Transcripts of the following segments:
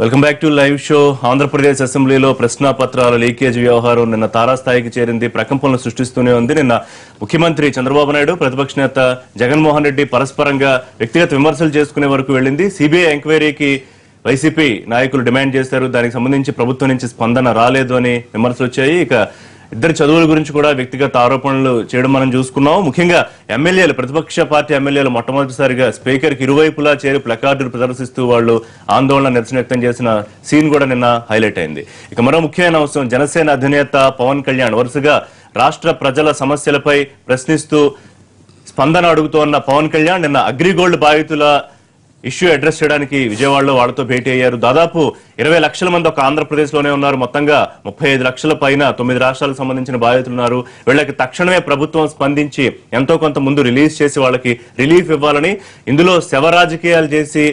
Welcome back to live show. Andhra Pradesh అసెంబ్లీలో ప్రశ్నాపత్రాల leakage వ్యవహారం నిన్న తారాస్థాయికి చేరింది, ప్రకంపనలు సృష్టిస్తూనే ఉంది. నిన్న ముఖ్యమంత్రి చంద్రబాబు నాయుడు, ప్రతిపక్ష నేత జగన్మోహన్ రెడ్డి పరస్పరంగా వ్యక్తిగత విమర్శలు చేసుకునే వరకు వెళ్ళింది. సిబిఐ ఎంక్వైరీకి వైసీపీ నాయకులు డిమాండ్ చేశారు. దానికి సంబంధించి ప్రభుత్వం నుంచి స్పందన రాలేదు అని విమర్శలు వచ్చాయి. ఇక ఇద్దరు చదువుల గురించి కూడా వ్యక్తిగత ఆరోపణలు చేయడం మనం చూసుకున్నాం. ముఖ్యంగా ఎమ్మెల్యేలు, ప్రతిపక్ష పార్టీ ఎమ్మెల్యేలు మొట్టమొదటిసారిగా స్పీకర్ కి ఇరువైపులా చేరి ప్లకార్డులు ప్రదర్శిస్తూ వాళ్ళు ఆందోళన నిరసన వ్యక్తం చేసిన సీన్ కూడా నిన్న హైలైట్ అయింది. ఇక మరో ముఖ్యమైన అంశం, జనసేన అధినేత పవన్ కళ్యాణ్ వరుసగా రాష్ట్ర ప్రజల సమస్యలపై ప్రశ్నిస్తూ స్పందన అడుగుతోన్న పవన్ కళ్యాణ్ నిన్న అగ్రిగోల్డ్ బాధితుల ఇష్యూ అడ్రస్ చేయడానికి విజయవాడలో వాళ్ళతో భేటీ అయ్యారు. దాదాపు 20 లక్షల మంది ఒక ఆంధ్రప్రదేశ్ లోనే ఉన్నారు. మొత్తంగా 35 లక్షల పైన 9 రాష్ట్రాలకు సంబంధించిన బాధితులు ఉన్నారు. వీళ్ళకి తక్షణమే ప్రభుత్వం స్పందించి ఎంతో కొంత ముందు రిలీజ్ చేసి వాళ్ళకి రిలీఫ్ ఇవ్వాలని, ఇందులో శవ రాజకీయాలు చేసి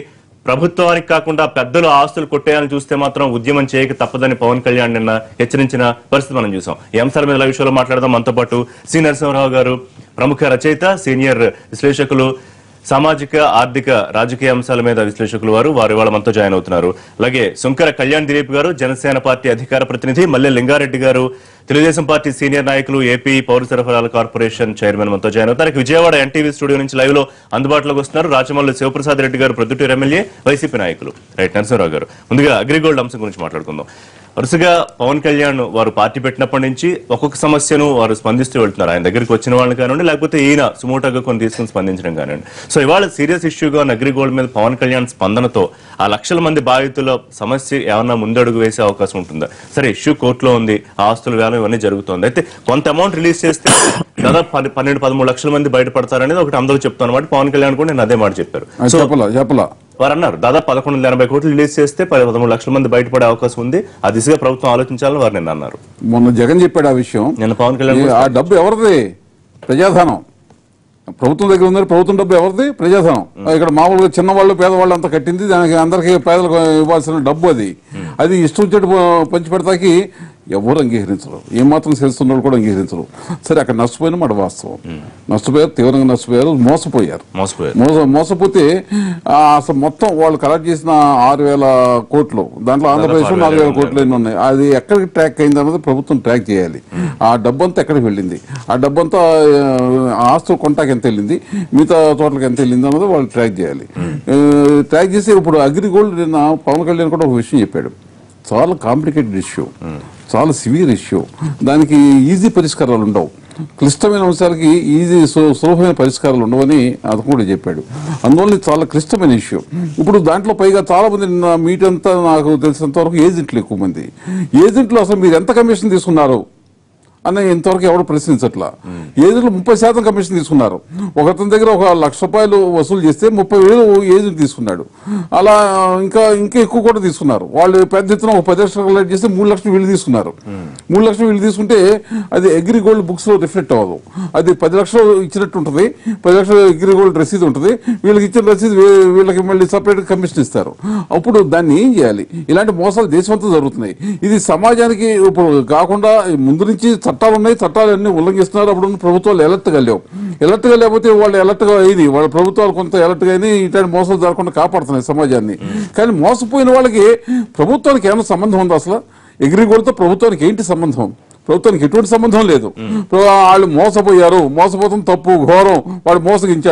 ప్రభుత్వానికి కాకుండా పెద్దలు ఆస్తులు కొట్టేయాలని చూస్తే మాత్రం ఉద్యమం చేయక తప్పదని పవన్ కళ్యాణ్ నిన్న హెచ్చరించిన పరిస్థితి మనం చూసాం. ఈ అంశాల మీద లైవ్ షోలో మాట్లాడదాం. మనతో పాటు సి నరసింహరావు గారు, ప్రముఖ రచయిత, సీనియర్ విశ్లేషకులు, సామాజిక ఆర్థిక రాజకీయ అంశాల మీద విశ్లేషకులు వారు ఇవాళ మనతో జాయిన్ అవుతున్నారు. అలాగే శంకర కళ్యాణ్ దిలీప్ గారు, జనసేన పార్టీ అధికార ప్రతినిధి, మల్లె లింగారెడ్డి గారు, తెలుగుదేశం పార్టీ సీనియర్ నాయకులు, ఏపీ పౌర సరఫరాల కార్పొరేషన్ చైర్మన్ మనతో జాయిన్ అవుతారు. విజయవాడ ఎన్టీవీ స్టూడియో నుంచి లైవ్ లో అందుబాటులోకి వస్తున్నారు రాచమల్లి శివప్రసాద్ రెడ్డి గారు, ప్రొద్దుటూరు ఎమ్మెల్యే, వైసీపీ నాయకులు. రైట్, నరసింహరావు గారు, ముందుగా అగ్రిగోల్డ్ అంశం గురించి మాట్లాడుకుందాం. వరుసగా పవన్ కళ్యాణ్ వారు పార్టీ పెట్టినప్పటి నుంచి ఒక్కొక్క సమస్యను వారు స్పందిస్తూ వెళ్తున్నారు. ఆయన దగ్గరికి వచ్చిన వాళ్ళని కానివ్వండి, లేకపోతే ఈయన సుమోటోగా కొన్ని తీసుకుని స్పందించడం కానివ్వండి. సో ఇవాళ సీరియస్ ఇష్యూగా ఉన్న అగ్రిగోల్డ్ మీద పవన్ కళ్యాణ్ స్పందనతో ఆ లక్షల మంది బాధితుల సమస్య ఏమన్నా ముందడుగు వేసే అవకాశం ఉంటుందా? సరే, ఇష్యూ కోర్టులో ఉంది, ఆస్తుల వేలం ఇవన్నీ జరుగుతుంది. అయితే కొంత అమౌంట్ రిలీజ్ చేస్తే దాదాపు 12-13 లక్షల మంది బయటపడతారనేది ఒకటి అందరూ చెప్తాను అనమాట. పవన్ కళ్యాణ్ కూడా నేను అదే మాట చెప్పారు. చెప్పలా వారు అన్నారు దాదాపు 1180 కోట్లు రిలీజ్ చేస్తే 13 లక్షల మంది బయటపడే అవకాశం ఉంది. ఆ దిశగా ప్రభుత్వం ఆలోచించాలని వారు నిన్న అన్నారు. మొన్న జగన్ చెప్పాడు ఆ విషయం. నిన్న పవన్ కళ్యాణ్ ఆ డబ్బు ఎవరిది? ప్రజాధనం. ప్రభుత్వం దగ్గర ఉంది. ప్రభుత్వం డబ్బు ఎవరిది? ప్రజాధనం. ఇక్కడ మామూలుగా చిన్నవాళ్ళు పేదవాళ్ళు అంతా కట్టింది, దానికి అందరికీ పేదలకు ఇవ్వాల్సిన డబ్బు అది ఇష్టం వచ్చేట్టు పంచి పెడతాకి ఎవరు అంగీకరించరు. ఏమాత్రం చేస్తున్న వాళ్ళు కూడా అంగీకరించరు. సరే, అక్కడ నష్టపోయిన మాట వాస్తవం. నష్టపోయారు, తీవ్రంగా నష్టపోయారు, మోసపోతే అసలు మొత్తం వాళ్ళు కలెక్ట్ చేసిన 6,000 కోట్లు, దాంట్లో ఆంధ్రప్రదేశ్ 4,000 కోట్లు ఎన్ని ఉన్నాయి, అది ఎక్కడికి ట్రాక్ అయింది అన్నది ప్రభుత్వం ట్రాక్ చేయాలి. ఆ డబ్బంతా ఎక్కడికి వెళ్ళింది, ఆ డబ్బంతా ఆస్తులు కొంటాకి ఎంత వెళ్ళింది, మిగతా తోటలకు ఎంత వెళ్ళింది అన్నది వాళ్ళు ట్రాక్ చేయాలి. ట్రాక్ చేసి ఇప్పుడు అగ్రిగోల్డ్ నిన్న పవన్ కళ్యాణ్ కూడా ఒక విషయం చెప్పాడు. చాలా కాంప్లికేటెడ్ ఇష్యూ, చాలా సివియర్ ఇష్యూ. దానికి ఈజీ పరిష్కారాలు ఉండవు. క్లిష్టమైన అంశాలకి సులభమైన పరిష్కారాలు ఉండవని అతను కూడా చెప్పాడు. అందువల్ల చాలా క్లిష్టమైన ఇష్యూ. ఇప్పుడు దాంట్లో పైగా చాలా మంది మీట్ అంతా నాకు తెలిసినంత వరకు ఏజెంట్లు ఎక్కువ మంది. ఏజెంట్లు అసలు మీరు ఎంత కమిషన్ తీసుకున్నారు అని ఇంతవరకు ఎవరు ప్రశ్నించట్లా. ఏజెంట్లు 30% కమిషన్ తీసుకున్నారు. ఒకతని దగ్గర 1,00,000 రూపాయలు వసూలు చేస్తే 30,000 ఏజెంట్ తీసుకున్నాడు. అలా ఇంకా ఎక్కువ కూడా తీసుకున్నారు. వాళ్ళు పెద్ద ఎత్తున 10 లక్షలు కలెక్ట్ చేస్తే 3 లక్షలు వీళ్ళు తీసుకున్నారు. 3 లక్షలు వీళ్ళు తీసుకుంటే అది అగ్రిగోల్డ్ బుక్స్ లో రిఫ్లెక్ట్ అవ్వదు. అది 10 లక్షలు ఇచ్చినట్టు ఉంటుంది. 10 లక్షలు అగ్రిగోల్డ్ రసీదు ఉంటుంది. వీళ్ళకి ఇచ్చిన రసీదు వీళ్ళకి మళ్ళీ సపరేట్ కమిషన్ ఇస్తారు. అప్పుడు దాన్ని ఏం చేయాలి? ఇలాంటి మోసాలు దేశమంతా జరుగుతున్నాయి. ఇది సమాజానికి ఇప్పుడు కాకుండా ముందు నుంచి చట్టాలు ఉన్నాయి, చట్టాలన్నీ ఉల్లంఘిస్తున్నారు. అప్పుడు ప్రభుత్వాలు ఎలర్ట్గా లేకపోతే వాళ్ళు ఎలర్ట్గా అయింది, వాళ్ళ ప్రభుత్వాలు కొంత ఎలర్ట్గా అయినాయి, ఇట్లాంటి మోసాలు జరగకుండా కాపాడుతున్నాయి సమాజాన్ని. కానీ మోసపోయిన వాళ్ళకి ప్రభుత్వానికి ఏమైనా సంబంధం ఉందా? అసలు అగ్రిగోల్డ్తో ప్రభుత్వానికి ఏంటి సంబంధం? ప్రభుత్వానికి ఎటువంటి సంబంధం లేదు. వాళ్ళు మోసపోతాం తప్పు, ఘోరం. వాడు మోసగించే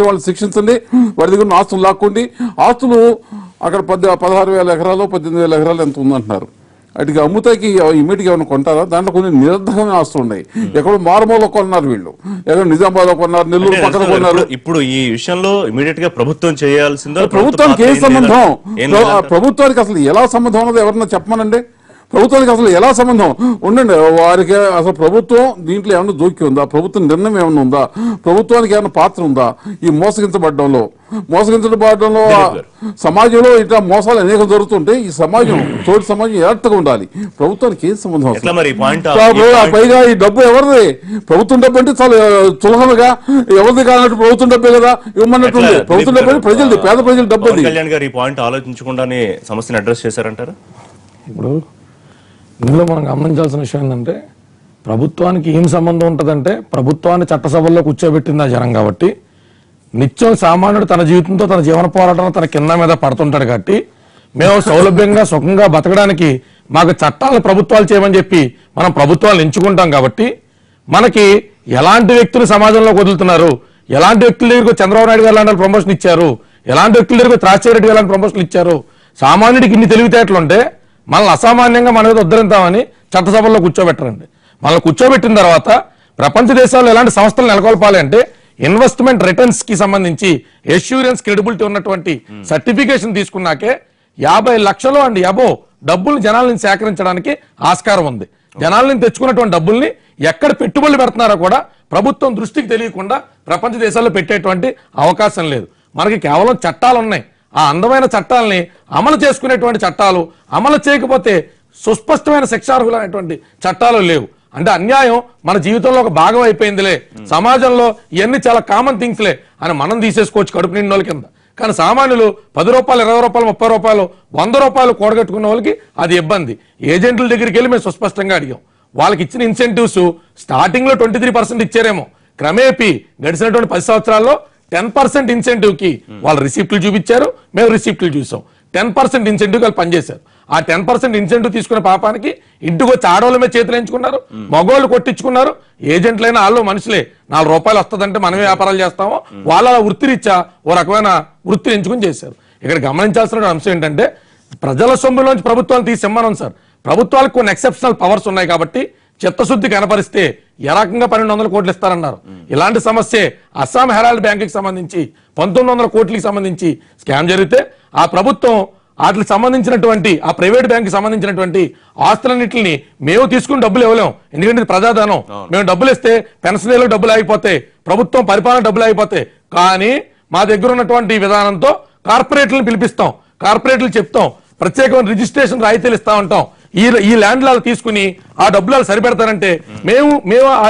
వాళ్ళని శిక్షించండి, వాడి దగ్గర ఆస్తులు లాక్కోండి. ఆస్తులు అక్కడ 16,000 ఎకరాలు 18,000 ఎకరాలు ఎంత ఉందంటున్నారు. వాటికి అమ్ముతాకి ఇమీడియట్ గా ఏమైనా కొంటారా? దాంట్లో కొన్ని నిరర్ధకమైన ఆస్తులు ఉన్నాయి. ఎక్కడో మారుమూల కొన్నారు వీళ్ళు, ఎక్కడ నిజామాబాద్ కొన్నారు, నెల్లూరు పక్కన కొన్నారు. ఇప్పుడు ఈ విషయంలో ఇమీడియట్ గా ప్రభుత్వం చేయాల్సిందో, ప్రభుత్వానికి ఏ సంబంధం? ప్రభుత్వానికి అసలు ఎలా సంబంధం ఉన్నది ఎవరన్నా చెప్పమనండి. ప్రభుత్వానికి అసలు ఎలా సంబంధం ఉండండి? వారికి అసలు ప్రభుత్వం దీంట్లో ఏమైనా జోక్యం ఉందా? ప్రభుత్వం నిర్ణయం ఏమైనా ఉందా? ప్రభుత్వానికి ఏమైనా పాత్ర ఉందా ఈ మోసగించబడ్డంలో? సమాజంలో ఇట్లా మోసాలు అనేక జరుగుతుంటే ఈ సమాజం, తోటి సమాజం ఎలర్ట్గా ఉండాలి. ప్రభుత్వానికి ఏం సంబంధం? పైగా ఈ డబ్బు ఎవరిది? ప్రభుత్వం డబ్బు అంటే చాలా చులకనగా ఎవరిది కానట్టు ప్రభుత్వం డబ్బే కదా ఇవ్వమన్నట్టుంది. ప్రభుత్వం డబ్బు ప్రజలది, పేద ప్రజల డబ్బు. కళ్యాణ్ గారు ఈ పాయింట్ ఆలోచించకుండానే సమస్యను అడ్రస్ చేశారంటారా? ఇప్పుడు ఇందులో మనం గమనించాల్సిన విషయం ఏంటంటే, ప్రభుత్వానికి ఏం సంబంధం ఉంటుందంటే, ప్రభుత్వాన్ని చట్టసభల్లో కూర్చోబెట్టింది ఆ జనం కాబట్టి, నిత్యం సామాన్యుడు తన జీవితంతో తన జీవన పోరాటం తన కింద మీద పడుతుంటాడు కాబట్టి మేము సౌలభ్యంగా సుఖంగా బతకడానికి మాకు చట్టాలను ప్రభుత్వాలు చేయమని చెప్పి మనం ప్రభుత్వాలను ఎంచుకుంటాం కాబట్టి మనకి ఎలాంటి వ్యక్తులు సమాజంలోకి వదులుతున్నారు, ఎలాంటి వ్యక్తుల దగ్గరకు చంద్రబాబు నాయుడు గారు లాంటి ప్రమోషన్ ఇచ్చారు, ఎలాంటి వ్యక్తుల దగ్గరకు రాజశేఖర రెడ్డి గారు లాంటి ప్రమోషన్లు ఇచ్చారు. సామాన్యుడికి ఇన్ని తెలివితేటలుంటే మనల్ని అసామాన్యంగా మన మీద ఉద్ధరిద్దామని చట్టసభల్లో కూర్చోబెట్టరండి. మనల్ని కూర్చోబెట్టిన తర్వాత ప్రపంచ దేశాల్లో ఎలాంటి సంస్థలు నెలకొల్పాలి అంటే ఇన్వెస్ట్మెంట్ రిటర్న్స్ కి సంబంధించి ఎష్యూరెన్స్ క్రెడిబిలిటీ ఉన్నటువంటి సర్టిఫికేషన్ తీసుకున్నాకే 50 లక్షలు అండ్ అబో డబ్బులు జనాల నుంచి సేకరించడానికి ఆస్కారం ఉంది. జనాల నుంచి తెచ్చుకున్నటువంటి డబ్బుల్ని ఎక్కడ పెట్టుబడులు పెడుతున్నారో కూడా ప్రభుత్వం దృష్టికి తెలియకుండా ప్రపంచ దేశాల్లో పెట్టేటువంటి అవకాశం లేదు. మనకి కేవలం చట్టాలు ఉన్నాయి. ఆ అందమైన చట్టాలని అమలు చేసుకునేటువంటి చట్టాలు, అమలు చేయకపోతే సుస్పష్టమైన శిక్షార్హులైనటువంటి చట్టాలు లేవు. అంటే అన్యాయం మన జీవితంలో ఒక భాగం అయిపోయిందిలే, సమాజంలో ఇవన్నీ చాలా కామన్ థింగ్స్లే అని మనం తీసేసుకోవచ్చు కడుపు నిండిన వాళ్ళ కింద. కానీ సామాన్యులు 10 రూపాయలు, 20 రూపాయలు, 30 రూపాయలు, 100 రూపాయలు కూడగట్టుకున్న వాళ్ళకి అది ఇబ్బంది. ఏజెంట్ల దగ్గరికి వెళ్ళి మేము సుస్పష్టంగా అడిగాం. వాళ్ళకి ఇచ్చిన ఇన్సెంటివ్స్ స్టార్టింగ్ లో 23% ఇచ్చారేమో, క్రమేపీ గడిచినటువంటి 10 సంవత్సరాల్లో 10% ఇన్సెంటివ్ కి వాళ్ళు రిసిప్ట్లు చూపించారు, మేము రిసిప్ట్లు చూసాం. 10% ఇన్సెంటివ్ వాళ్ళు పనిచేశారు. ఆ 10% ఇన్సెంటివ్ తీసుకున్న పాపానికి ఇంటికి వచ్చి ఆడవాళ్ళ మీద చేతులు ఎంచుకున్నారు, మగవాళ్ళు కొట్టించుకున్నారు. ఏజెంట్లైనా వాళ్ళు మనుషులే, 4 రూపాయలు వస్తుందంటే మనమే వ్యాపారాలు చేస్తామో వాళ్ళ వృత్తిరీత్యా ఓ రకమైన వృత్తిని ఎంచుకుని చేశారు. ఇక్కడ గమనించాల్సిన అంశం ఏంటంటే ప్రజల సొమ్ములోంచి ప్రభుత్వాలు తీసిమ్మనం సార్. ప్రభుత్వాలకు కొన్ని ఎక్సెప్షనల్ పవర్స్ ఉన్నాయి కాబట్టి చిత్తశుద్ధి కనపరిస్తే ఏ రకంగా 1200 కోట్లు ఇస్తారన్నారు. ఇలాంటి సమస్యే అస్సాం హెరాల్డ్ బ్యాంకుకి సంబంధించి 1900 కోట్లకి సంబంధించి స్కామ్ జరిగితే ఆ ప్రభుత్వం వాటికి సంబంధించినటువంటి ఆ ప్రైవేట్ బ్యాంక్ సంబంధించినటువంటి ఆస్తులన్నింటిని మేము తీసుకుని డబ్బులు ఇవ్వలేం, ఎందుకంటే ఇది ప్రజాధనం. మేము డబ్బులు ఇస్తే పెన్షనర్లకు డబ్బులు ఆగిపోతాయి, ప్రభుత్వం పరిపాలన డబ్బులు ఆగిపోతాయి. కానీ మా దగ్గర ఉన్నటువంటి విధానంతో కార్పొరేట్లను పిలిపిస్తాం, కార్పొరేట్లు చెప్తాం, ప్రత్యేకమైన రిజిస్ట్రేషన్ రాయితీలు ఇస్తా ఉంటాం. ఈ ల్యాండ్లు తీసుకుని ఆ డబ్బులు సరిపెడతారంటే మేము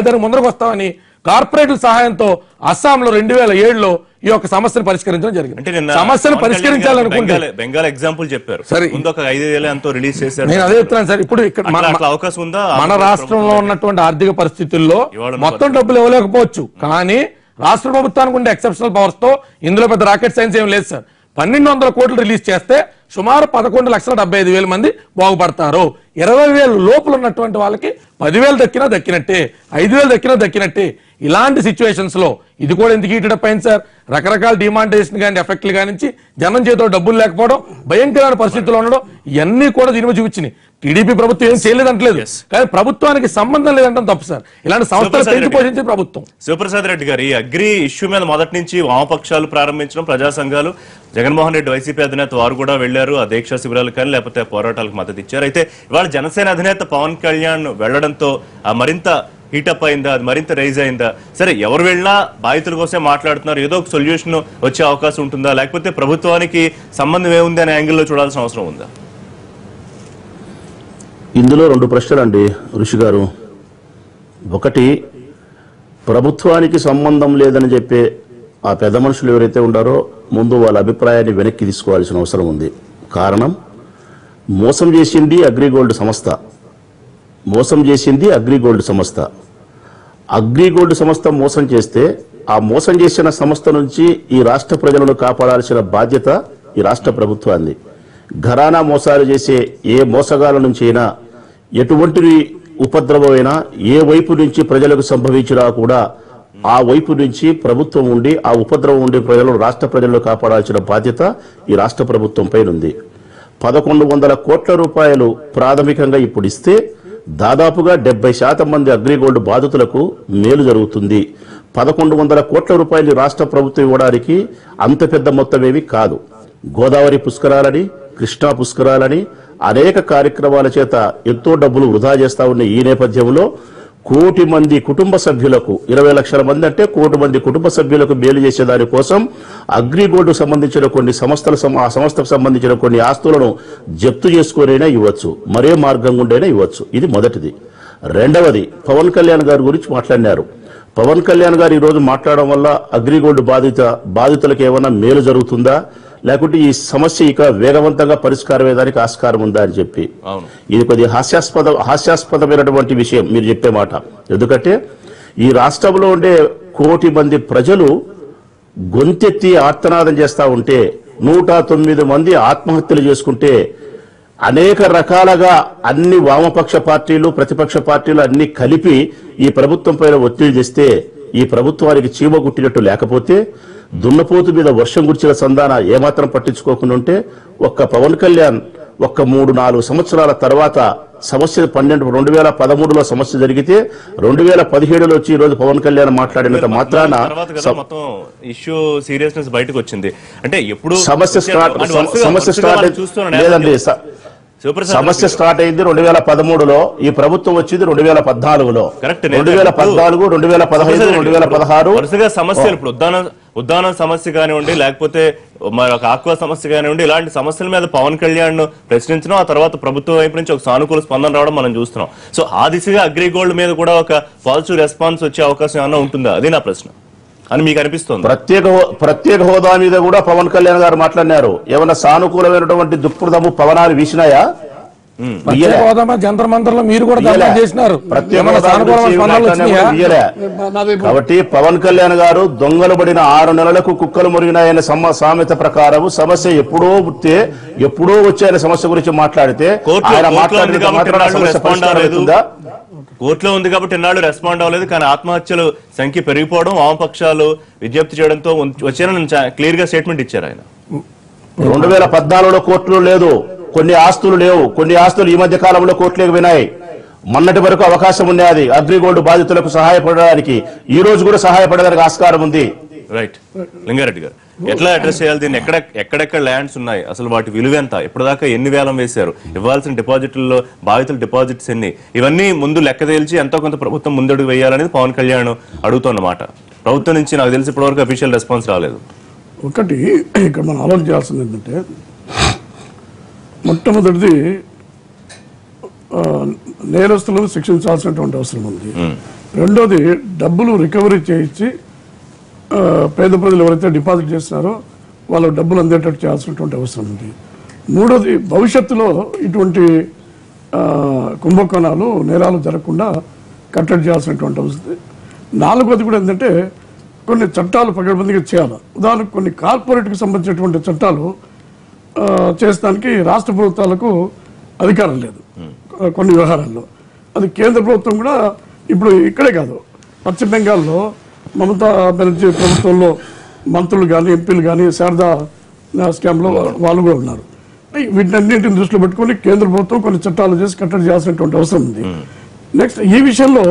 దానికి ముందరకు వస్తామని కార్పొరేట్ల సహాయంతో అస్సాంలో 2007లో ఈ యొక్క సమస్యను పరిష్కరించడం జరిగింది. సమస్యను పరిష్కరించాలనుకుంటే బెంగాల్ ఎగ్జాంపుల్ చెప్పారు, ఒక 5,000 ఎంతో రిలీజ్ చేశారు. నేను అదే చెప్తున్నాను సార్. ఇప్పుడు ఇక్కడ అవకాశం ఉందా? మన రాష్ట్రంలో ఉన్నటువంటి ఆర్థిక పరిస్థితుల్లో మొత్తం డబ్బులు ఇవ్వలేకపోవచ్చు, కానీ రాష్ట్ర ప్రభుత్వానికి ఉండే ఎక్సెప్షనల్ పవర్స్ తో ఇందులో పెద్ద రాకెట్ సైన్స్ ఏం లేదు సార్. 1200 కోట్లు రిలీజ్ చేస్తే సుమారు 11,75,000 మంది బాగుపడతారు. 20,000 లోపల ఉన్నటువంటి వాళ్ళకి 10,000 దక్కినా దక్కినట్టే, 5,000 దక్కినా దక్కినట్టే. ఇలాంటి సిచ్యువేషన్స్ లో ఇది కూడా ఎందుకు హీటెడ్ అయింది సార్? రకరకాల డిమాండేషన్ కానీ ఎఫెక్ట్లు కానించి జనం చేతిలో డబ్బులు లేకపోవడం, భయంకరమైన పరిస్థితుల్లో ఉండడం, ఇవన్నీ కూడా దీని చూపించినాయి. టీడీపీ ప్రభుత్వం ఏం చేయలేదంటలేదు, కానీ ప్రభుత్వానికి సంబంధం లేదంటే తప్పు సార్. ఇలాంటి సంస్థలు పెంచి పోషించే ప్రభుత్వం. శివప్రసాద్ రెడ్డి గారు, ఈ అగ్రి ఇష్యూ మీద మొదటి నుంచి వామపక్షాలు ప్రారంభించడం, ప్రజా సంఘాలు, జగన్మోహన్ రెడ్డి వైసీపీ అధినేత వారు కూడా వెళ్లారు, ఆ దీక్షా శిబిరాలు కానీ లేకపోతే పోరాటాలకు మద్దతు ఇచ్చారు. అయితే ఇవాళ జనసేన అధినేత పవన్ కళ్యాణ్ వెళ్లడంతో మరింత హీటప్ అయిందా, అది మరింత రైజ్ అయిందా? సరే, ఎవరు వెళ్ళినా బాధితుల కోసమే మాట్లాడుతున్నారు, ఏదో ఒక సొల్యూషన్ వచ్చే అవకాశం ఉంటుందా, లేకపోతే ప్రభుత్వానికి సంబంధం ఏముంది అనే యాంగిల్లో చూడాల్సిన అవసరం ఉందా? ఇందులో 2 ప్రశ్నలు అండి ఋషి గారు. ఒకటి, ప్రభుత్వానికి సంబంధం లేదని చెప్పే ఆ పెద్ద మనుషులు ఎవరైతే ఉన్నారో ముందు వాళ్ళ అభిప్రాయాన్ని వెనక్కి తీసుకోవాల్సిన అవసరం ఉంది. కారణం, మోసం చేసింది అగ్రిగోల్డ్ సంస్థ, మోసం చేసింది అగ్రిగోల్డ్ సంస్థ. అగ్రిగోల్డ్ సంస్థ మోసం చేస్తే ఆ మోసం చేసిన సంస్థ నుంచి ఈ రాష్ట్ర ప్రజలను కాపాడాల్సిన బాధ్యత ఈ రాష్ట్ర ప్రభుత్వాన్ని. ఘరానా మోసాలు చేసే ఏ మోసగాల నుంచి అయినా ఎటువంటి ఉపద్రవమైనా ఏ వైపు నుంచి ప్రజలకు సంభవించినా కూడా ఆ వైపు నుంచి ప్రభుత్వం ఉండి ఆ ఉపద్రవం ఉండి ప్రజలను, రాష్ట్ర ప్రజలను కాపాడాల్సిన బాధ్యత ఈ రాష్ట్ర ప్రభుత్వం పైన ఉంది. 1,100 కోట్ల రూపాయలు ప్రాథమికంగా ఇప్పుడు ఇస్తే దాదాపుగా 70% మంది అగ్రిగోల్డ్ బాధితులకు మేలు జరుగుతుంది. 1,100 కోట్ల రూపాయలు రాష్ట్ర ప్రభుత్వం ఇవ్వడానికి అంత పెద్ద మొత్తమేమి కాదు. గోదావరి పుష్కరాలని, కృష్ణా పుష్కరాలని అనేక కార్యక్రమాల చేత ఎంతో డబ్బులు వృధా చేస్తా ఉన్న ఈ నేపథ్యంలో 1 కోటి మంది కుటుంబ సభ్యులకు, 20 లక్షల మంది అంటే 1 కోటి మంది కుటుంబ సభ్యులకు మేలు చేసే దానికోసం అగ్రిగోల్డ్ సంబంధించిన కొన్ని ఆ సంస్థకు సంబంధించిన కొన్ని ఆస్తులను జప్తు చేసుకునైనా ఇవ్వచ్చు, మరే మార్గం గుండైనా ఇవ్వచ్చు. ఇది మొదటిది. రెండవది, పవన్ కళ్యాణ్ గారి గురించి మాట్లాడినారు. పవన్ కళ్యాణ్ గారు ఈరోజు మాట్లాడడం వల్ల అగ్రిగోల్డ్ బాధితులకు ఏమైనా మేలు జరుగుతుందా, లేకుంటే ఈ సమస్య ఇక వేగవంతంగా పరిష్కారం అయ్యేదానికి ఆస్కారం ఉందా అని చెప్పి, ఇది కొద్దిగా హాస్యాస్పదమైనటువంటి విషయం మీరు చెప్పే మాట. ఎందుకంటే ఈ రాష్ట్రంలో ఉండే 1 కోటి మంది ప్రజలు గొంతెత్తి ఆర్తనాదం చేస్తా ఉంటే 109 మంది ఆత్మహత్యలు చేసుకుంటే అనేక రకాలుగా అన్ని వామపక్ష పార్టీలు ప్రతిపక్ష పార్టీలు అన్ని కలిపి ఈ ప్రభుత్వం పైన ఒత్తిడి చేస్తే ఈ ప్రభుత్వానికి చీమ గుట్టినట్టు లేకపోతే దున్నపోతు మీద వర్షం గుర్చిన సంధాన ఏమాత్రం పట్టించుకోకుండా ఉంటే ఒక్క పవన్ కళ్యాణ్ ఒక్క 3-4 సంవత్సరాల తర్వాత సమస్య 2013లో సమస్య జరిగితే 2017లో వచ్చి ఈ రోజు పవన్ కళ్యాణ్ మాట్లాడినంత మాత్రాన మొత్తం ఇష్యూ సీరియస్నెస్ బయటకు వచ్చింది. అంటే ఎప్పుడు సమస్య స్టార్ట్ లేదండి, సమస్య స్టార్ట్ అయింది 2013లో, ఈ ప్రభుత్వం వచ్చింది 2014లో. 2014, 2015, 2016 వరుసగా సమస్యలు. ఇప్పుడు ఉద్దానం సమస్య కానివ్వండి, లేకపోతే మరొక ఆక్వా సమస్య కానివ్వండి, ఇలాంటి సమస్యల మీద పవన్ కళ్యాణ్ ప్రశ్నించడం, ఆ తర్వాత ప్రభుత్వం వైపు నుంచి ఒక సానుకూల స్పందన రావడం మనం చూస్తున్నాం. సో ఆ దిశగా అగ్రిగోల్డ్ మీద కూడా ఒక పాజిటివ్ రెస్పాన్స్ వచ్చే అవకాశం ఏమన్నా ఉంటుందా? అది నా ప్రశ్న అని మీకు అనిపిస్తుంది. ప్రత్యేక హోదా మీద కూడా పవన్ కళ్యాణ్ గారు మాట్లాడినారు. ఏమన్నా సానుకూలమైనటువంటి దుఃఖదము పవనాలు వీసినాయా? జంతర్ మంతర్లో మీరు కూడా చేసినారు. కాబట్టి పవన్ కళ్యాణ్ గారు దొంగలు పడిన 6 నెలలకు కుక్కలు మురిగినాయనే సామెత ప్రకారం సమస్య ఎప్పుడో వచ్చాయనే సమస్య గురించి మాట్లాడితే ఆయన మాట్లాడిన సమస్య పరిష్కారమవుతుందా? కోర్టులో ఉంది కాబట్టి ఎన్నాళ్ళు రెస్పాండ్ అవ్వలేదు. కానీ ఆత్మహత్యలు సంఖ్య పెరిగిపోవడం, వామపక్షాలు విజ్ఞప్తి చేయడంతో వచ్చారని క్లియర్ గా స్టేట్మెంట్ ఇచ్చారు ఆయన. 2014లో కోర్టులు లేదు, కొన్ని ఆస్తులు లేవు, కొన్ని ఆస్తులు ఈ మధ్య కాలంలో కోర్టులోకి వినాయి. మొన్నటి వరకు అవకాశం ఉన్నది అగ్రిగోల్డ్ బాధితులకు సహాయపడడానికి, ఈ రోజు కూడా సహాయపడడానికి ఆస్కారం ఉంది. రైట్. లింగారెడ్డి గారు, ఎట్లా అడ్రస్ చేయాలి దీన్ని? ఎక్కడెక్కడ ల్యాండ్స్ ఉన్నాయి, అసలు వాటి విలువ ఎంత, ఇప్పటిదాకా ఎన్ని వేలం వేశారు, ఇవ్వాల్సిన డిపాజిట్లలో బాధితుల డిపాజిట్స్ ఎన్ని, ఇవన్నీ ముందు లెక్క తేల్చి ఎంతో కొంత ప్రభుత్వం ముందడుగు వేయాలనేది పవన్ కళ్యాణ్ అడుగుతున్నమాట. ప్రభుత్వం నుంచి నాకు తెలిసి ఇప్పటివరకు అఫీషియల్ రెస్పాన్స్ రాలేదు. ఒకటి ఇక్కడ మనం ఆలోచన చేయాల్సింది ఏంటంటే, మొట్టమొదటిది నేరస్తులను శిక్షించాల్సినటువంటి అవసరం ఉంది. రెండోది డబ్బులు రికవరీ చేయించి పేద ప్రజలు ఎవరైతే డిపాజిట్ చేస్తున్నారో వాళ్ళకు డబ్బులు అందేటట్టు చేయాల్సినటువంటి అవసరం ఉంది. మూడోది భవిష్యత్తులో ఇటువంటి కుంభకోణాలు నేరాలు జరగకుండా కట్టడి చేయాల్సినటువంటి అవసరం. నాలుగోది కూడా ఏంటంటే కొన్ని చట్టాలు పకడ్బందీగా చేయాలి. ఉదాహరణకు కొన్ని కార్పొరేట్కి సంబంధించినటువంటి చట్టాలు చేసడానికి రాష్ట్ర ప్రభుత్వాలకు అధికారం లేదు కొన్ని వ్యవహారాల్లో. అది కేంద్ర ప్రభుత్వం కూడా ఇప్పుడు ఇక్కడే కాదు, పశ్చిమ బెంగాల్లో మమతా బెనర్జీ ప్రభుత్వంలో మంత్రులు కానీ ఎంపీలు కానీ శారదా స్కామ్లో వాళ్ళు కూడా ఉన్నారు. వీటన్నింటిని దృష్టిలో పెట్టుకుని కేంద్ర ప్రభుత్వం కొన్ని చట్టాలు చేసి కట్టడి చేయాల్సినటువంటి అవసరం ఉంది. నెక్స్ట్ ఈ విషయంలో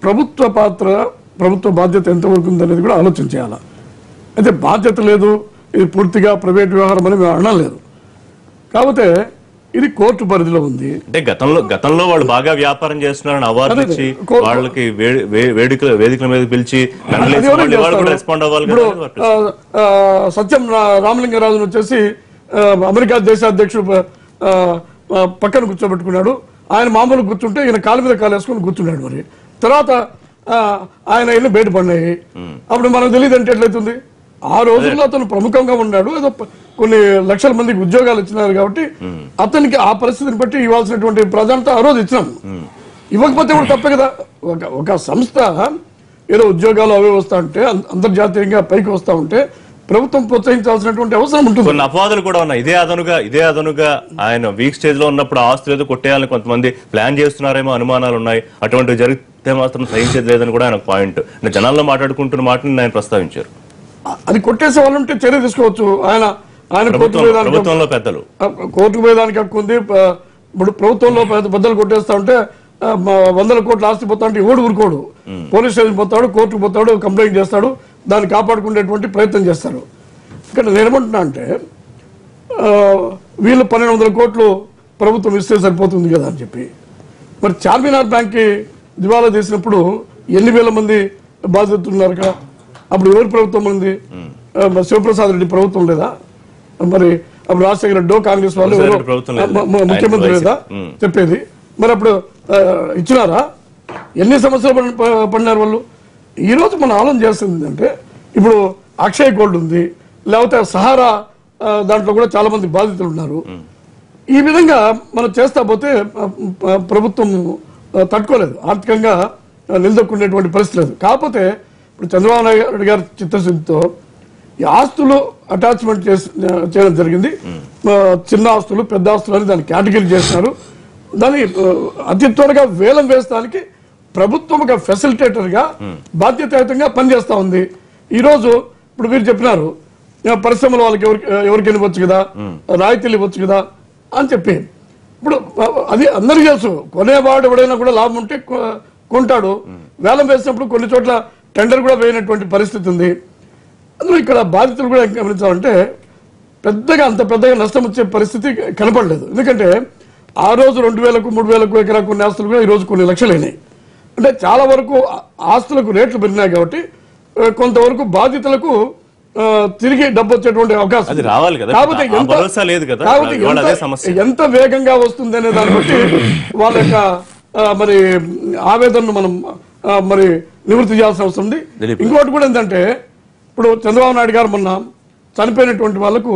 ప్రభుత్వ పాత్ర, ప్రభుత్వ బాధ్యత ఎంతవరకు ఉందనేది కూడా ఆలోచన చేయాలి. అయితే బాధ్యత లేదు, ఇది పూర్తిగా ప్రైవేట్ వ్యవహారం అని మేము అనలేదు. కాకపోతే ఇది కోర్టు పరిధిలో ఉంది. అంటే గతంలో వాళ్ళు బాగా వ్యాపారం చేస్తున్నారని అవార్డు ఇచ్చి వాళ్ళకి వేదికల మీద పిలిచి రెస్పాండ్ అవ్వాలి. సత్యం రామలింగరాజును వచ్చేసి అమెరికా దేశాధ్యక్షుడు పక్కన కూర్చోబెట్టుకున్నాడు. ఆయన మామూలు కూర్చుంటే ఈయన కాలు మీద కాలు వేసుకొని కూర్చున్నాడు. మరి తర్వాత ఆయన ఇల్లు బయటపడినాయి. అప్పుడు మనకు తెలియదు అంటే ఎట్లయితుంది? ఆ రోజుల్లో అతను ప్రముఖంగా ఉన్నాడు, ఏదో కొన్ని లక్షల మందికి ఉద్యోగాలు ఇచ్చినారు కాబట్టి అతనికి ఆ పరిస్థితిని బట్టి ఇవ్వాల్సినటువంటి ప్రాధాన్యత ఆ రోజు ఇచ్చినాం. ఇవ్వకపోతే కూడా తప్పే కదా. ఒక సంస్థ ఏదో ఉద్యోగాలు అవే వస్తా ఉంటే, అంతర్జాతీయంగా పైకి వస్తా ఉంటే ప్రభుత్వం ప్రోత్సహించాల్సినటువంటి అవసరం ఉంటుంది. కొన్ని అపవాదులు కూడా ఉన్నాయి. ఇదే అదనుగా ఆయన వీక్ స్టేజ్ లో ఉన్నప్పుడు ఆస్తులు ఏదో కొట్టేయాలని కొంతమంది ప్లాన్ చేస్తున్నారేమో అనుమానాలు ఉన్నాయి. అటువంటివి జరిగితే మాత్రం సహించేది లేదని కూడా ఆయన పాయింట్. జనాల్లో మాట్లాడుకుంటున్న మాటని ఆయన ప్రస్తావించారు. అది కొట్టేసే వాళ్ళు ఉంటే చర్య తీసుకోవచ్చు. ఆయన ప్రభుత్వంలో పెద్దలు కోర్టుకు పోయేదానికి హక్కు ఉంది. ఇప్పుడు ప్రభుత్వంలో పెద్దలు కొట్టేస్తా ఉంటే 100 కోట్ల ఆస్తి పోతా ఉంటే ఎవడు ఊరుకోడు. పోలీస్ స్టేషన్ పోతాడు, కోర్టుకు పోతాడు, కంప్లైంట్ చేస్తాడు, దాన్ని కాపాడుకునేటువంటి ప్రయత్నం చేస్తారు. ఇక్కడ నేనేమంటున్నా అంటే వీళ్ళు 1200 కోట్లు ప్రభుత్వం ఇస్తే సరిపోతుంది కదా అని చెప్పి, మరి చార్మినార్ బ్యాంక్కి దివాలా తీసినప్పుడు ఎన్ని వేల మంది బాధితులు ఉన్నారు కదా. అప్పుడు ఎవరి ప్రభుత్వం ఉంది? శివప్రసాద్ రెడ్డి ప్రభుత్వం లేదా? మరి అప్పుడు రాజశేఖర రెడ్డి కాంగ్రెస్ వాళ్ళు ముఖ్యమంత్రి లేదా చెప్పేది? మరి అప్పుడు ఇచ్చినారా? ఎన్ని సమస్యలు పడినారు వాళ్ళు? ఈరోజు మనం ఆలోచన చేస్తుంది అంటే, ఇప్పుడు అక్షయ్ గోల్డ్ ఉంది, లేకపోతే సహారా దాంట్లో కూడా చాలా మంది బాధితులు ఉన్నారు. ఈ విధంగా మనం చేస్తా పోతే ప్రభుత్వం తట్టుకోలేదు, ఆర్థికంగా నిలదొక్కునేటువంటి పరిస్థితి లేదు. కాకపోతే ఇప్పుడు చంద్రబాబు నాయుడు గారి చిత్తశుద్ధితో ఈ ఆస్తులు అటాచ్మెంట్ చేయడం జరిగింది. చిన్న ఆస్తులు పెద్ద ఆస్తులు అని దాన్ని కేటగిరీ చేస్తున్నారు. దాన్ని అతి త్వరగా వేలం వేయడానికి ప్రభుత్వం ఒక ఫెసిలిటేటర్ గా బాధ్యతాయుతంగా పనిచేస్తా ఉంది. ఈ రోజు ఇప్పుడు మీరు చెప్పినారు పరిశ్రమల వాళ్ళకి ఎవరికైనా ఇవ్వచ్చు కదా, రాయితీలు ఇవ్వచ్చు కదా అని చెప్పి. ఇప్పుడు అది అందరికీ తెలుసు, కొనేవాడు ఎవడైనా కూడా లాభం ఉంటే కొంటాడు. వేలం వేసినప్పుడు కొన్ని చోట్ల టెండర్ కూడా వేయనటువంటి పరిస్థితి ఉంది. అందులో ఇక్కడ బాధితులు కూడా గమనించాలంటే పెద్దగా అంత పెద్దగా నష్టం వచ్చే పరిస్థితి కనపడలేదు. ఎందుకంటే ఆ రోజు 2,000కు 3,000కు ఎకరా కొన్ని ఆస్తులు కూడా ఈ రోజు కొన్ని లక్షలైనాయి. అంటే చాలా వరకు ఆస్తులకు రేట్లు పెరిగినాయి కాబట్టి కొంతవరకు బాధితులకు తిరిగి డబ్బు వచ్చేటువంటి అవకాశం అది రావాలి కదా, కాకపోతే భరోసా లేదు కదా, ఎంత వేగంగా వస్తుంది అనే దాన్ని బట్టి వాళ్ళ యొక్క మరి ఆవేదనను మనం మరి నివృత్తి చేయాల్సిన అవసరం ఉంది. ఇంకోటి కూడా ఏంటంటే ఇప్పుడు చంద్రబాబు నాయుడు గారు మొన్న చనిపోయినటువంటి వాళ్ళకు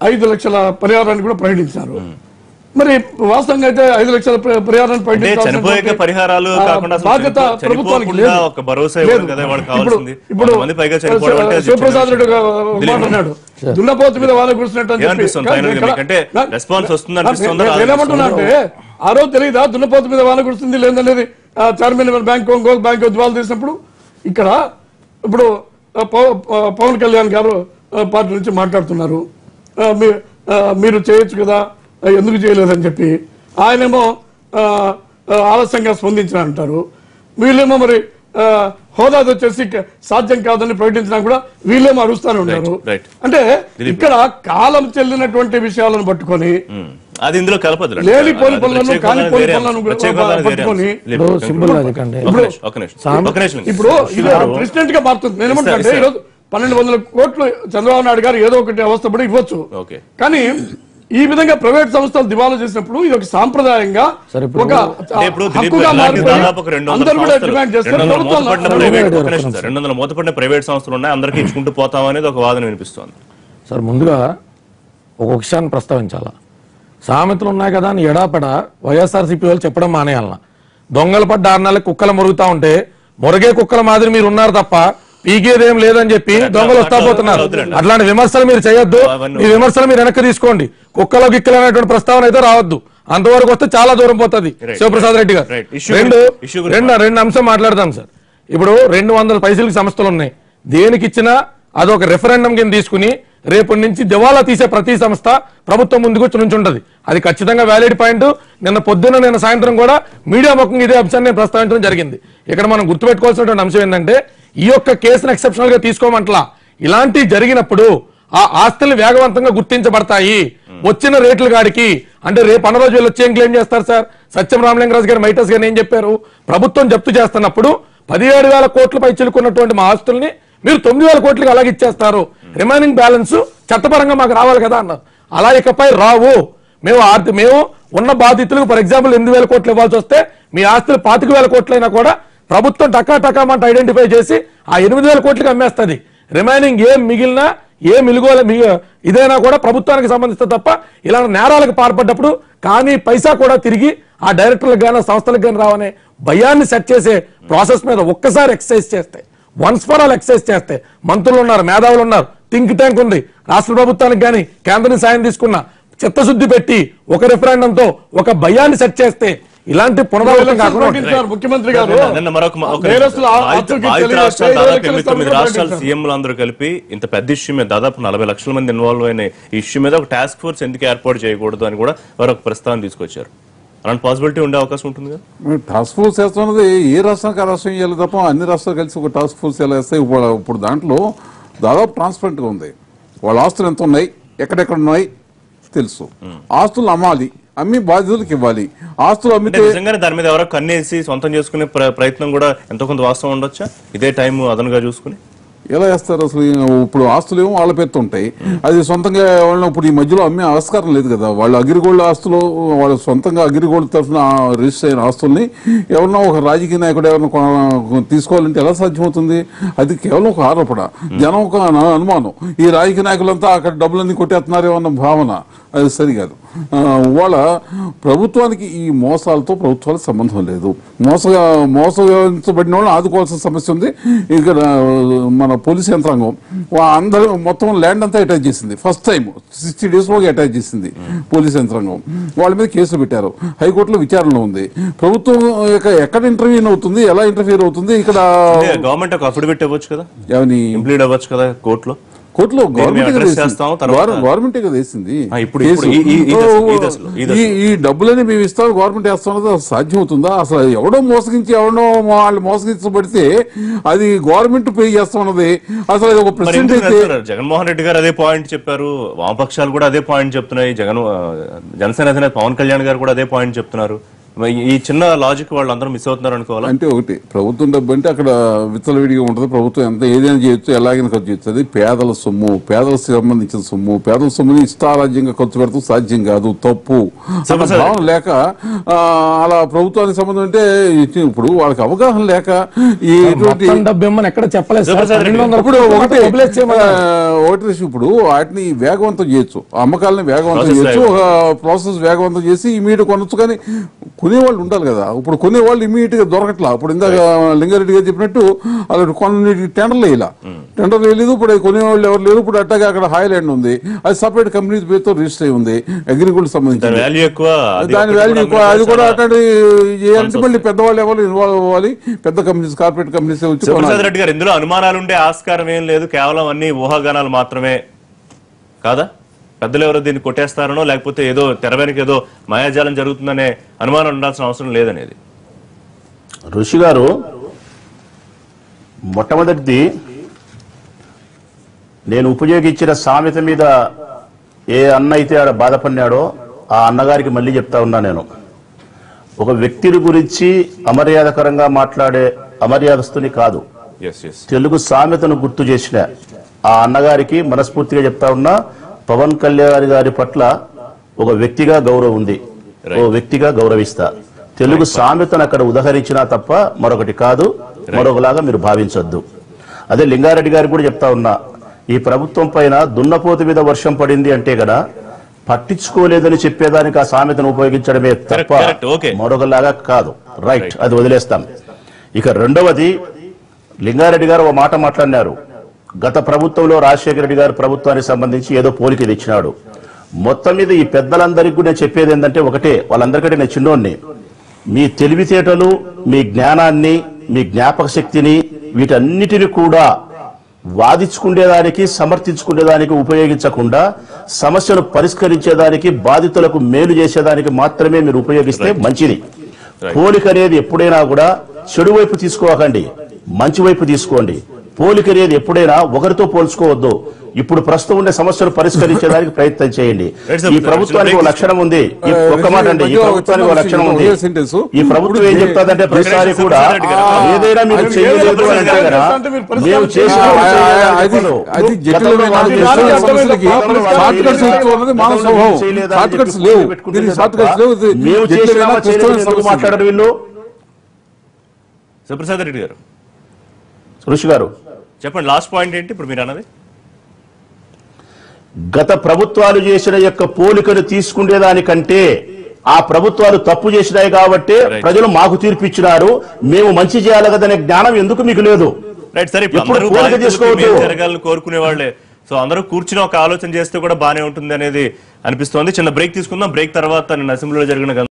5 లక్షల పరిహారాన్ని కూడా ప్రకటించారు. మరి వాస్తవంగా అయితే 5 లక్షల పరిహారాన్ని చనిపోయే పరిహారాలు బాధ్యత ప్రభుత్వానికి లేదు. ఇప్పుడు శివప్రసాద్ రెడ్డి మాట్లాడినాడు, దున్నపోతు మీద వాళ్ళ కూర్చున్నట్టు అని నేనేమంటున్నా అంటే ఆ రోజు తెలియదా దున్నపోతు మీద వాళ్ళ కూర్చుంది లేదనేది. చార్మిన్ బ్యాంక్ బ్యాంక్ దివాళా తీసినప్పుడు ఇక్కడ ఇప్పుడు పవన్ కళ్యాణ్ గారు పార్టీ నుంచి మాట్లాడుతున్నారు, మీరు చేయొచ్చు కదా ఎందుకు చేయలేదని చెప్పి. ఆయనేమో ఆలస్యంగా స్పందించిన అంటారు, వీళ్ళేమో మరి హోదాది వచ్చేసి సాధ్యం కాదని ప్రకటించినా కూడా వీళ్ళేమో అడుగుతానే ఉంటారు. అంటే ఇక్కడ కాలం చెల్లినటువంటి విషయాలను పట్టుకొని అది ఇందులో కలపదు, లేని పోని పనులను కాని పోని పనులను పట్టుకొని ఇప్పుడు ప్రెసిడెంట్ గా మారుతుంది. నేనేమంటే ఈరోజు 1,200 కోట్లు చంద్రబాబు నాయుడు గారు ఏదో ఒకటి అవస్థపడి ఇవ్వచ్చు, కానీ ఈ విధంగా ప్రైవేట్ సంస్థలు దివాలా చేసినప్పుడు ఇది ఒక సాంప్రదాయంగా ఒక హక్కుగా అందరూ కూడా డిమాండ్ చేస్తారు. 200 మూతపడిన ప్రైవేట్ సంస్థలు ఉన్నాయి, అందరికీ ఇచ్చుకుంటూ పోతాం అనేది ఒక వాదన వినిపిస్తోంది. సార్ ముందుగా ఒక విషయాన్ని ప్రస్తావించాలా, సామెతలు ఉన్నాయి కదా అని ఎడాపెడా వైఎస్ఆర్సీపీ వాళ్ళు చెప్పడం మానేయాలన్నా. దొంగలు పడ్డ 6 నెలలకు కుక్కలు మురుగుతా ఉంటే మురగే కుక్కల మాదిరి మీరు ఉన్నారు తప్ప పీకేదేం లేదని చెప్పి దొంగలు వస్తా పోతున్నారు. అట్లాంటి విమర్శలు మీరు చేయొద్దు, ఈ విమర్శలు మీరు వెనక్కి తీసుకోండి. కుక్కలో గిక్కలు అనేటువంటి ప్రస్తావన అయితే రావద్దు, అంతవరకు వస్తే చాలా దూరం పోతుంది. శివప్రసాద్ రెడ్డి గారు రెండు అంశం మాట్లాడదాం సార్. ఇప్పుడు 200 పైసలకి సంస్థలు ఉన్నాయి, దేనికి ఇచ్చినా అదొక రెఫరెండం కింద తీసుకుని రేపటి నుంచి దివాలా తీసే ప్రతి సంస్థ ప్రభుత్వం ముందుకు వచ్చి నుంచుంటది. అది ఖచ్చితంగా వ్యాలిడ్ పాయింట్. నిన్న సాయంత్రం కూడా మీడియా ముఖంగా ఇదే అంశాన్ని ప్రస్తావించడం జరిగింది. ఇక్కడ మనం గుర్తుపెట్టుకోవాల్సినటువంటి అంశం ఏంటంటే ఈ యొక్క కేసును ఎక్సెప్షనల్ గా తీసుకోమంటలా, ఇలాంటి జరిగినప్పుడు ఆ ఆస్తులు వేగవంతంగా గుర్తించబడతాయి వచ్చిన రేట్ల గాడికి. అంటే రేపు అన్నరోజు వీళ్ళు వచ్చి ఏం క్లెయిమ్ చేస్తారు సార్? సత్యం రామలింగరాజు గారు మైటస్ గారు ఏం చెప్పారు? ప్రభుత్వం జప్తు చేస్తున్నప్పుడు 17,000 కోట్లపై చిలుకున్నటువంటి మా ఆస్తుల్ని మీరు 9,000 కోట్లకి అలాగే ఇచ్చేస్తారు, రిమైనింగ్ బ్యాలెన్స్ చట్టపరంగా మాకు రావాలి కదా అన్నారు. అలా ఇకపై రావు. మేము ఉన్న బాధితులకు ఫర్ ఎగ్జాంపుల్ 8,000 కోట్లు ఇవ్వాల్సి వస్తే మీ ఆస్తులు 25,000 కోట్లైనా కూడా ప్రభుత్వం టకామంట ఐడెంటిఫై చేసి ఆ 8,000 కోట్లకి అమ్మేస్తుంది. రిమైనింగ్ ఏం మిగిలినా ఇదైనా కూడా ప్రభుత్వానికి సంబంధిస్తుంది తప్ప ఇలా నేరాలకు పాల్పడ్డప్పుడు కానీ పైసా కూడా తిరిగి ఆ డైరెక్టర్లకు కానీ సంస్థలకు కానీ రావనే భయాన్ని సెట్ చేసే ప్రాసెస్ మీద ఒక్కసారి ఎక్సర్సైజ్ చేస్తే, వన్స్ ఫర్ ఆల్ ఎక్సర్సైజ్ చేస్తే, మంత్రులు ఉన్నారు, మేధావులు ఉన్నారు, థింక్ ట్యాంక్ ఉంది, రాష్ట్ర ప్రభుత్వానికి కానీ కేంద్రం సాయం తీసుకున్న చిత్తశుద్ధి పెట్టి ఒక రిఫరెండంతో ఒక భయాన్ని సెట్ చేస్తే ఇలాంటి పునరావృతం కాకుండా ముఖ్యమంత్రి గారు సీఎంలు అందరూ కలిపి ఇంత పెద్ద ఇష్యూ మీద దాదాపు 40 లక్షల మంది ఇన్వాల్వ్ అయిన ఇష్యూ మీద ఒక టాస్క్ ఫోర్స్ ఎందుకు ఏర్పాటు చేయకూడదు అని కూడా వారు ఒక ప్రస్తావన తీసుకొచ్చారు. అలాంటి పాసిబిలిటీ ఉండే అవకాశం ఉంటుంది కదా. టాస్క్ ఫోర్స్ వేస్తున్నది ఏ రాష్ట్రానికి ఆ రాష్ట్రం చేయాలి తప్ప అన్ని రాష్ట్రాలు కలిసి ఒక టాస్క్ ఫోర్స్ ఎలా వేస్తాయి? ఇప్పుడు దాంట్లో దాదాపు ట్రాన్స్పరెంట్ గా ఉంది. వాళ్ళ ఆస్తులు ఎంత ఉన్నాయి, ఎక్కడెక్కడ ఉన్నాయి తెలుసు. ఆస్తులు అమ్మి బాధితులకు ఇవ్వాలి. ఆస్తులు అమ్మితే నిజంగానే దాని మీద ఎవరో కన్నేసి సొంతం చేసుకునే ప్రయత్నం కూడా ఎంతో కొంత వాస్తవం ఉండొచ్చా? ఇదే టైం అదనుగా చూసుకుని ఎలా వేస్తారు అసలు? ఇప్పుడు ఆస్తులు ఏమో వాళ్ళ పేరుతో ఉంటాయి, అది సొంతంగా వాళ్ళని ఇప్పుడు ఈ మధ్యలో అమ్మే ఆస్కారం లేదు కదా. వాళ్ళు అగ్రిగోల్డ్ ఆస్తులు వాళ్ళ సొంతంగా అగ్రిగోల్డ్ తరఫున రిజిస్టర్ అయిన ఆస్తుల్ని ఎవరన్నా ఒక రాజకీయ నాయకుడు ఎవరైనా తీసుకోవాలంటే ఎలా సాధ్యమవుతుంది? అది కేవలం ఒక ఆరోపణ, జనం ఒక అనుమానం. ఈ రాజకీయ నాయకులంతా అక్కడ డబ్బులన్నీ కొట్టేస్తున్నారేమన్న భావన. అది సరికాదు. వాళ్ళ ప్రభుత్వానికి ఈ మోసాలతో ప్రభుత్వాలకు సంబంధం లేదు. మోసగించబడిన వాళ్ళని ఆదుకోవాల్సిన సమస్య ఉంది. ఇక్కడ మన పోలీస్ యంత్రాంగం అందరూ మొత్తం ల్యాండ్ అంతా అటాచ్ చేసింది. ఫస్ట్ టైం 60 days లోకి అటాచ్ చేసింది పోలీస్ యంత్రాంగం. వాళ్ళ మీద కేసులు పెట్టారు. హైకోర్టులో విచారణలో ఉంది. ప్రభుత్వం ఎక్కడ ఇంటర్వ్యూన్ అవుతుంది, ఎలా ఇంటర్ఫియర్ అవుతుంది? ఇక్కడ గవర్నమెంట్ ఒక అఫిడవిట్ ఇవ్వచ్చు కదా, ఏమని ఇంప్లీడ్ అవ్వచ్చు కదా కోర్టులో. కోర్టులో గవర్నమెంటే కదా వేసింది. ఈ డబ్బులని మేము ఇస్తాం, గవర్నమెంట్ వేస్తాం, సాధ్యం అవుతుందా? అసలు ఎవడో మోసగించి ఎవడో వాళ్ళు మోసగించబడితే అది గవర్నమెంట్ పే చేస్తామన్నది అసలు ఒక ప్రెసిడెంట్ అయితే. జగన్మోహన్ రెడ్డి గారు అదే పాయింట్ చెప్పారు, వామపక్షాలు కూడా అదే పాయింట్ చెప్తున్నాయి, జనసేన అధినేత పవన్ కళ్యాణ్ గారు కూడా అదే పాయింట్ చెప్తున్నారు. ఈ చిన్న లాజిక్ వాళ్ళు అందరూ మిస్ అవుతున్నారు అనుకోవాలి. అంటే ఒకటి, ప్రభుత్వం డబ్బు అంటే అక్కడ విచ్చలవిడిగా ఉంటుంది. ప్రభుత్వం ఎంత ఏదైనా చేయొచ్చు, ఎలాగైనా ఖర్చు చేయొచ్చు. అది పేదల సొమ్ము, పేదలకు సంబంధించిన సొమ్ము. పేదల సొమ్ముని ఇష్టారాజ్యంగా ఖర్చు పెడతాం సాధ్యం కాదు, తప్పు. భావన లేక అలా ప్రభుత్వానికి సంబంధం అంటే ఇప్పుడు వాళ్ళకి అవగాహన లేక ఎక్కడ చెప్పలేదు. ఇప్పుడు వాటిని వేగవంతం చేయొచ్చు, అమ్మకాలని వేగవంతం చేయొచ్చు, ప్రాసెస్ వేగవంతం చేసి ఇమీడియట్ కొనొచ్చు. కానీ కొనేవాళ్ళు ఉండాలి కదా. ఇప్పుడు కొనేవాళ్ళు ఇమీడియట్ గా దొరకట్లా. ఇప్పుడు ఇందాక లింగారెడ్డి గారు చెప్పినట్టు అలా కొన్ని టెండర్లు వేయలేదు. ఇప్పుడు కొనేవాళ్ళు ఎవరు లేరు. ఇప్పుడు అట్టగా అక్కడ హాయ్లాండ్ ఉంది, అది సపరేట్ కంపెనీ పేరుతో రిజిస్టర్ అయి ఉంది, అగ్రికల్చర్ సంబంధించి దాని వాల్యూ ఎక్కువ. అది కూడా అట్లాంటి చేయాలంటే మళ్ళీ పెద్దవాళ్ళు ఎవరు ఇన్వాల్వ్ అవ్వాలి, పెద్ద కంపెనీస్, కార్పొరేట్ కంపెనీస్ వచ్చి. రెడ్డి గారు, ఇందులో అనుమానాలు ఉండే ఆస్కారం ఏం లేదు, కేవలం అన్ని ఊహాగానాలు మాత్రమే కాదా? పెద్దలు ఎవరో దీన్ని కొట్టేస్తారనో లేకపోతే ఏదో తెర వెనక ఏదో మాయాజాలం జరుగుతుందనే అనుమానం ఉండాల్సిన అవసరం లేదనేది. ఋషి గారు, మొట్టమొదటిది నేను ఉపయోగించిన సామెత మీద ఏ అన్న అయితే ఆడ బాధపడినాడో ఆ అన్నగారికి మళ్ళీ చెప్తా ఉన్నా. నేను ఒక వ్యక్తిని గురించి అమర్యాదకరంగా మాట్లాడే అమర్యాదస్తుని కాదు, తెలుగు సామెతను గుర్తు చేసిన ఆ అన్నగారికి మనస్ఫూర్తిగా చెప్తా ఉన్నా. పవన్ కళ్యాణ్ గారి పట్ల ఒక వ్యక్తిగా గౌరవం ఉంది, ఓ వ్యక్తిగా గౌరవిస్తా. తెలుగు సామెతను అక్కడ ఉదహరించినా తప్ప మరొకటి కాదు, మరొకలాగా మీరు భావించొద్దు. అదే లింగారెడ్డి గారికి కూడా చెప్తా ఉన్నా, ఈ ప్రభుత్వం పైన దున్నపోతు మీద వర్షం పడింది అంటే కదా పట్టించుకోలేదని చెప్పేదానికి ఆ సామెతను ఉపయోగించడమే తప్ప మరొకలాగా కాదు. రైట్, అది వదిలేస్తాం. ఇక రెండవది, లింగారెడ్డి గారు ఒక మాట మాట్లాడినారు. గత ప్రభుత్వంలో రాజశేఖర రెడ్డి గారి ప్రభుత్వానికి సంబంధించి ఏదో పోలిక తెచ్చినాడు. మొత్తం మీద ఈ పెద్దలందరికీ కూడా నేను చెప్పేది ఏంటంటే ఒకటే, వాళ్ళందరికంటే నేను చిన్నోడిని. మీ తెలివితేటలు, మీ జ్ఞానాన్ని, మీ జ్ఞాపక శక్తిని, వీటన్నిటిని కూడా వాదించుకునేదానికి, సమర్థించుకునేదానికి ఉపయోగించకుండా సమస్యను పరిష్కరించేదానికి, బాధితులకు మేలు చేసేదానికి మాత్రమే మీరు ఉపయోగిస్తే మంచిది. పోలిక అనేది ఎప్పుడైనా కూడా చెడు వైపు తీసుకోకండి, మంచి వైపు తీసుకోండి. పోలిక అనేది ఎప్పుడైనా ఒకరితో పోల్చుకోవద్దు. ఇప్పుడు ప్రస్తుతం ఉండే సమస్యలు పరిష్కరించేదానికి ప్రయత్నం చేయండి. ఈ ప్రభుత్వానికి ఒక లక్షణం ఉంది, ఒక్క మాట అండి, ఈ ప్రభుత్వానికి ఒక లక్షణం ఉంది. ఈ ప్రభుత్వం ఏం చెప్తాదంటే ప్రతిసారి కూడా ఏదైనా మీరు చేయలేదు అంటే కదా మేము చేసిన మాట్లాడారు వీళ్ళు. శివప్రసాద్ రెడ్డి గారు, ఋషి గారు చెప్పండి, లాస్ట్ పాయింట్ ఏంటి ఇప్పుడు మీరు అన్నది? గత ప్రభుత్వాలు చేసిన యొక్క పోలికను తీసుకునేదానికంటే ఆ ప్రభుత్వాలు తప్పు చేసినాయి కాబట్టి ప్రజలు మాకు తీర్పు ఇచ్చినారు, మేము మంచి చేయాలి కదనే జ్ఞానం ఎందుకు మీకు లేదు? రైట్, సరే, జరగాలని కోరుకునే వాళ్ళే. సో అందరూ కూర్చుని ఒక ఆలోచన చేస్తే కూడా బానే ఉంటుంది అనేది అనిపిస్తోంది. చిన్న బ్రేక్ తీసుకుందాం. బ్రేక్ తర్వాత నిన్న అసెంబ్లీలో జరిగిన